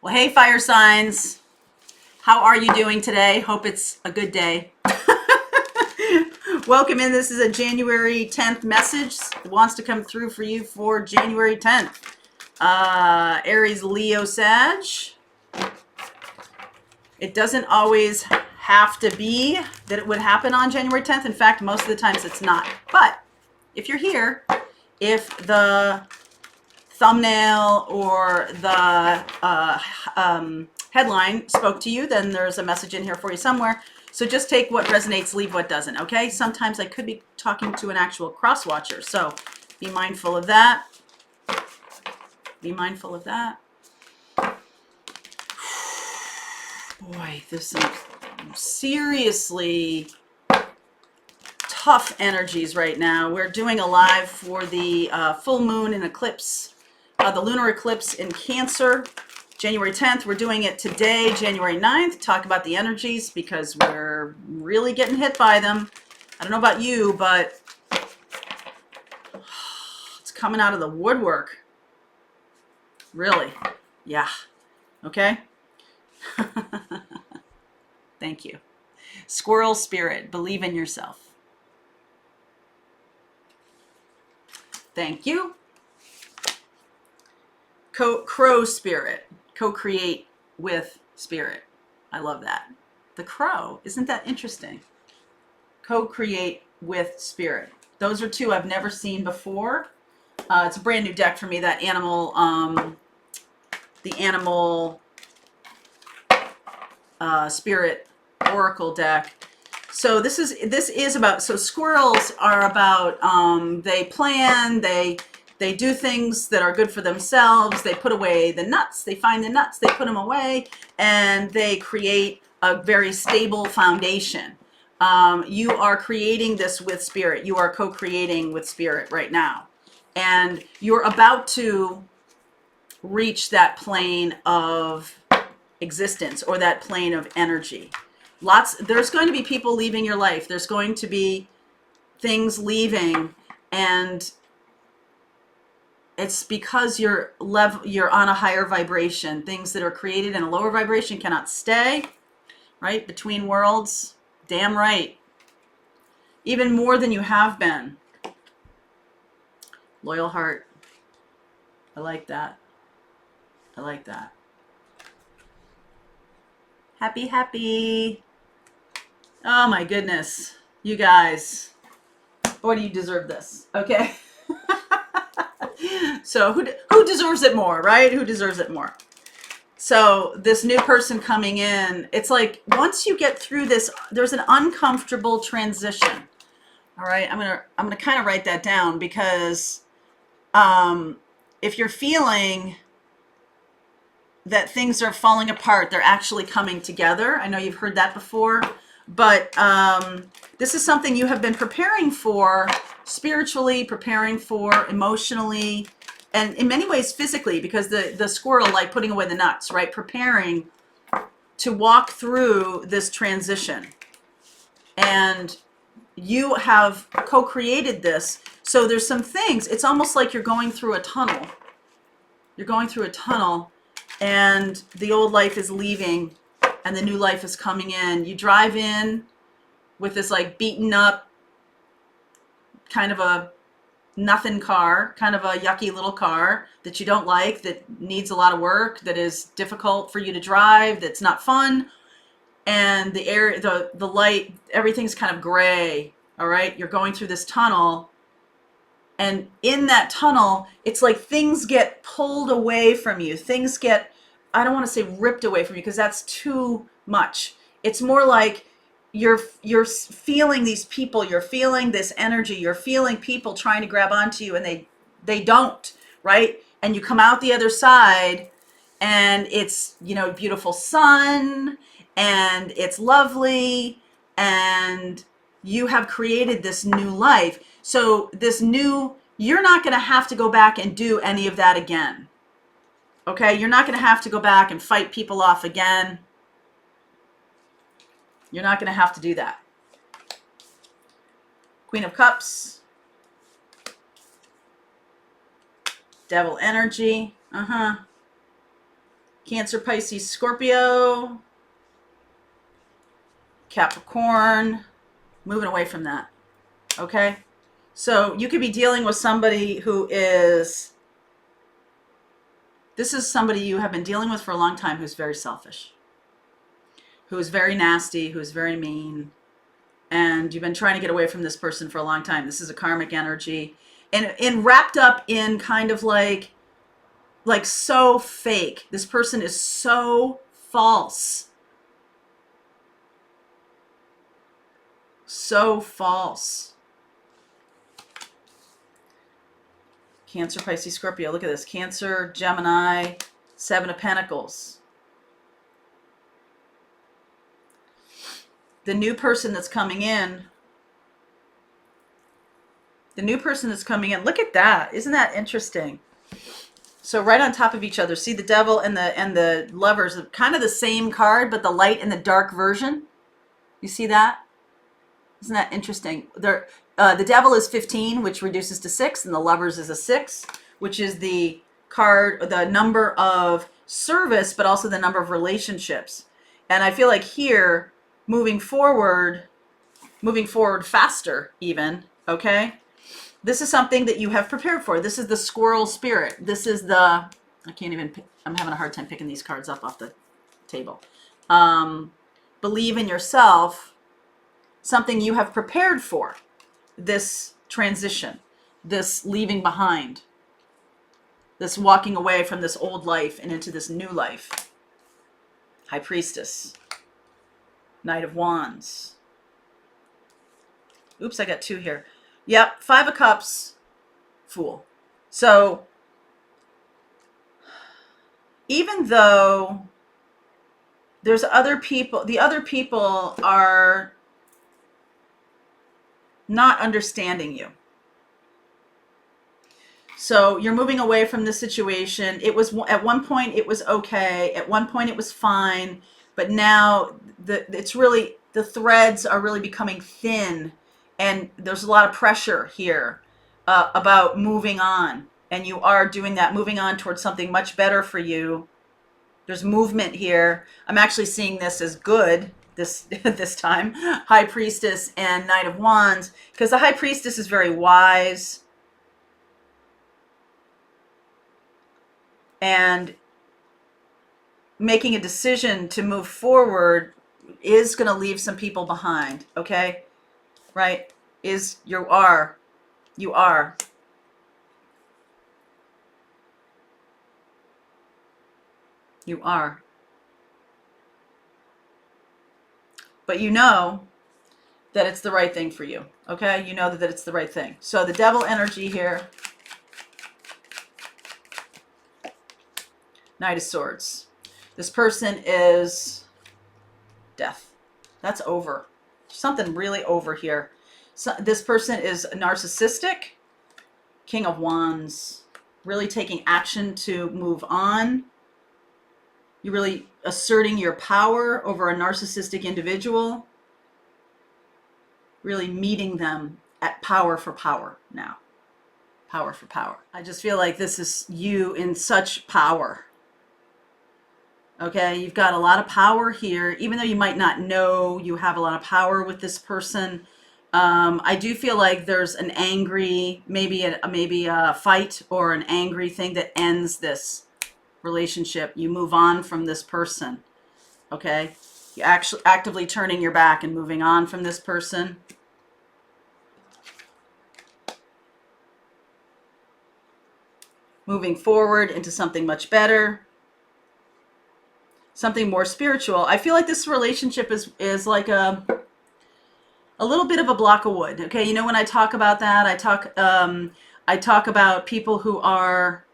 Well, hey, fire signs. How are you doing today? Hope it's a good day. Welcome in. This is a January 10th message. It wants to come through for you for January 10th. Aries, Leo, Sag. It doesn't always have to be that it would happen on January 10th. In fact, most of the times it's not. But if you're here, if the thumbnail or the headline spoke to you, then there's a message in here for you somewhere. So just take what resonates, leave what doesn't, okay? Sometimes I could be talking to an actual cross watcher, so be mindful of that. Be mindful of that. Boy, there's some seriously tough energies right now. We're doing a live for the full moon and eclipse, the lunar eclipse in Cancer, January 10th. We're doing it today, January 9th, talk about the energies because we're really getting hit by them. I don't know about you, but it's coming out of the woodwork. Really? Yeah. Okay? Thank you. Squirrel spirit, believe in yourself. Thank you. Crow spirit, co-create with spirit. I love that. The crow, isn't that interesting? Co-create with spirit. Those are two I've never seen before. It's a brand new deck for me, that animal, the animal spirit oracle deck. So this is about, so squirrels are about, they plan, they do things that are good for themselves. They put away the nuts. They find the nuts. They put them away, and they create a very stable foundation. You are creating this with spirit. You are co-creating with spirit right now, and you're about to reach that plane of existence or that plane of energy. There's going to be people leaving your life. There's going to be things leaving, and it's because you're on a higher vibration. Things that are created in a lower vibration cannot stay, right? Between worlds, damn right. Even more than you have been. Loyal heart. I like that. I like that. Happy, happy. Oh my goodness. You guys. Boy, do you deserve this. Okay. So who deserves it more, right? Who deserves it more? So this new person coming in, it's like once you get through this, there's an uncomfortable transition. All right, I'm gonna kind of write that down because if you're feeling that things are falling apart, they're actually coming together. I know you've heard that before, but this is something you have been preparing for spiritually, preparing for emotionally, and in many ways physically, because the squirrel, like putting away the nuts, right? Preparing to walk through this transition. And you have co-created this. So there's some things, it's almost like you're going through a tunnel. You're going through a tunnel, and the old life is leaving and the new life is coming in. You drive in with this like beaten up kind of a nothing car, kind of a yucky little car that you don't like, that needs a lot of work, that is difficult for you to drive, that's not fun. And the air, the light, everything's kind of gray. All right. You're going through this tunnel. And in that tunnel, it's like things get pulled away from you. Things get, I don't want to say ripped away from you because that's too much. It's more like you're feeling these people, you're feeling this energy, you're feeling people trying to grab onto you, and they don't, right? And you come out the other side, and it's, beautiful sun, and it's lovely, and you have created this new life. So you're not going to have to go back and do any of that again. Okay? You're not going to have to go back and fight people off again. You're not going to have to do that. Queen of Cups. Devil energy. Cancer, Pisces, Scorpio, Capricorn, moving away from that, okay? So you could be dealing with somebody who is, this is somebody you have been dealing with for a long time who's very selfish, who is very nasty, who is very mean, and you've been trying to get away from this person for a long time. This is a karmic energy, and wrapped up in kind of like so fake. This person is so false. So false. Cancer, Pisces, Scorpio. Look at this. Cancer, Gemini, Seven of Pentacles. The new person that's coming in. The new person that's coming in. Look at that. Isn't that interesting? So right on top of each other. See the Devil and the Lovers. Kind of the same card, but the light and the dark version. You see that? Isn't that interesting? The Devil is 15, which reduces to 6, and the Lovers is a 6, which is the card, the number of service, but also the number of relationships. And I feel like here, moving forward faster even, okay? This is something that you have prepared for. This is the squirrel spirit. This is the, I can't even pick, I'm having a hard time picking these cards up off the table. Believe in yourself. Something you have prepared for, this transition, this leaving behind, this walking away from this old life and into this new life. High Priestess, Knight of Wands. Oops, I got 2 here. Yep, 5 of Cups, Fool. So even though there's other people, the other people are not understanding you. So you're moving away from this situation. It was, at one point it was okay. At one point it was fine. But now it's really, the threads are really becoming thin. And there's a lot of pressure here about moving on. And you are doing that, moving on towards something much better for you. There's movement here. I'm actually seeing this as good. This time, High Priestess and Knight of Wands, because the High Priestess is very wise and making a decision to move forward is going to leave some people behind, okay? Right? You are. But you know that it's the right thing for you, okay? You know that it's the right thing. So the Devil energy here. Knight of Swords. This person is death. That's over. Something really over here. So this person is narcissistic. King of Wands. Really taking action to move on. You're really asserting your power over a narcissistic individual. Really meeting them at power for power now. Power for power. I just feel like this is you in such power. Okay, you've got a lot of power here. Even though you might not know you have a lot of power with this person, I do feel like there's an angry, maybe a fight or an angry thing that ends this relationship. You move on from this person, okay? You're actually actively turning your back and moving on from this person. Moving forward into something much better. Something more spiritual. I feel like this relationship is like a little bit of a block of wood, okay? You know, when I talk about that, I talk about people who are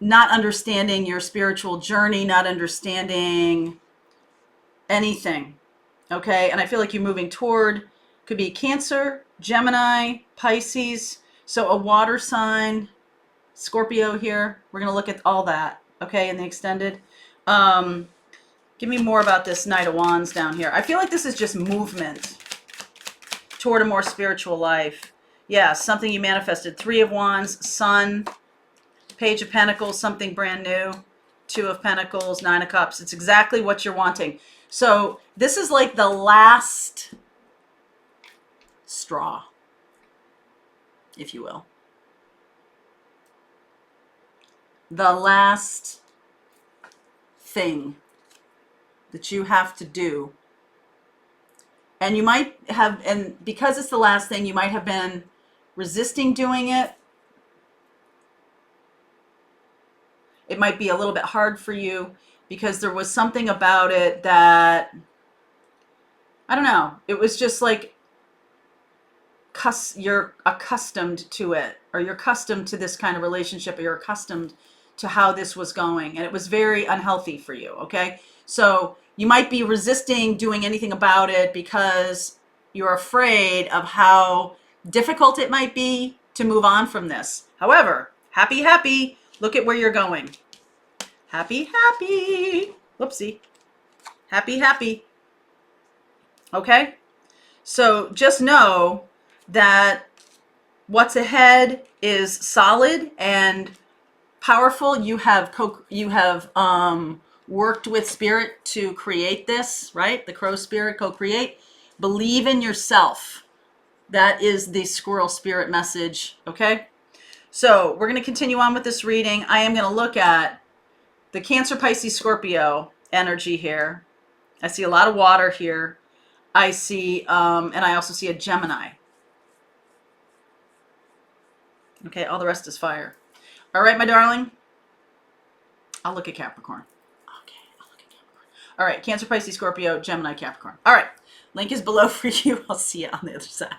not understanding your spiritual journey, not understanding anything, okay? And I feel like you're moving toward, could be Cancer, Gemini, Pisces, so a water sign, Scorpio here. We're going to look at all that, okay, in the extended. Give me more about this Knight of Wands down here. I feel like this is just movement toward a more spiritual life. Yeah, something you manifested. 3 of Wands, Sun, Page of Pentacles, something brand new. Two of Pentacles, Nine of Cups. It's exactly what you're wanting. So this is like the last straw, if you will. The last thing that you have to do. And you might have, and because it's the last thing, you might have been resisting doing it. It might be a little bit hard for you because there was something about it that, I don't know, it was just like you're accustomed to it, or you're accustomed to this kind of relationship, or you're accustomed to how this was going, and it was very unhealthy for you, okay? So you might be resisting doing anything about it because you're afraid of how difficult it might be to move on from this. However, happy, happy, look at where you're going. Happy, happy, whoopsie, happy, happy, okay? So just know that what's ahead is solid and powerful. You have worked with spirit to create this, right? The crow spirit, co-create. Believe in yourself. That is the squirrel spirit message, okay? So we're going to continue on with this reading. I am going to look at the Cancer, Pisces, Scorpio energy here. I see a lot of water here. I see, and I also see a Gemini. Okay, all the rest is fire. All right, my darling. I'll look at Capricorn. Okay, I'll look at Capricorn. All right, Cancer, Pisces, Scorpio, Gemini, Capricorn. All right, link is below for you. I'll see you on the other side.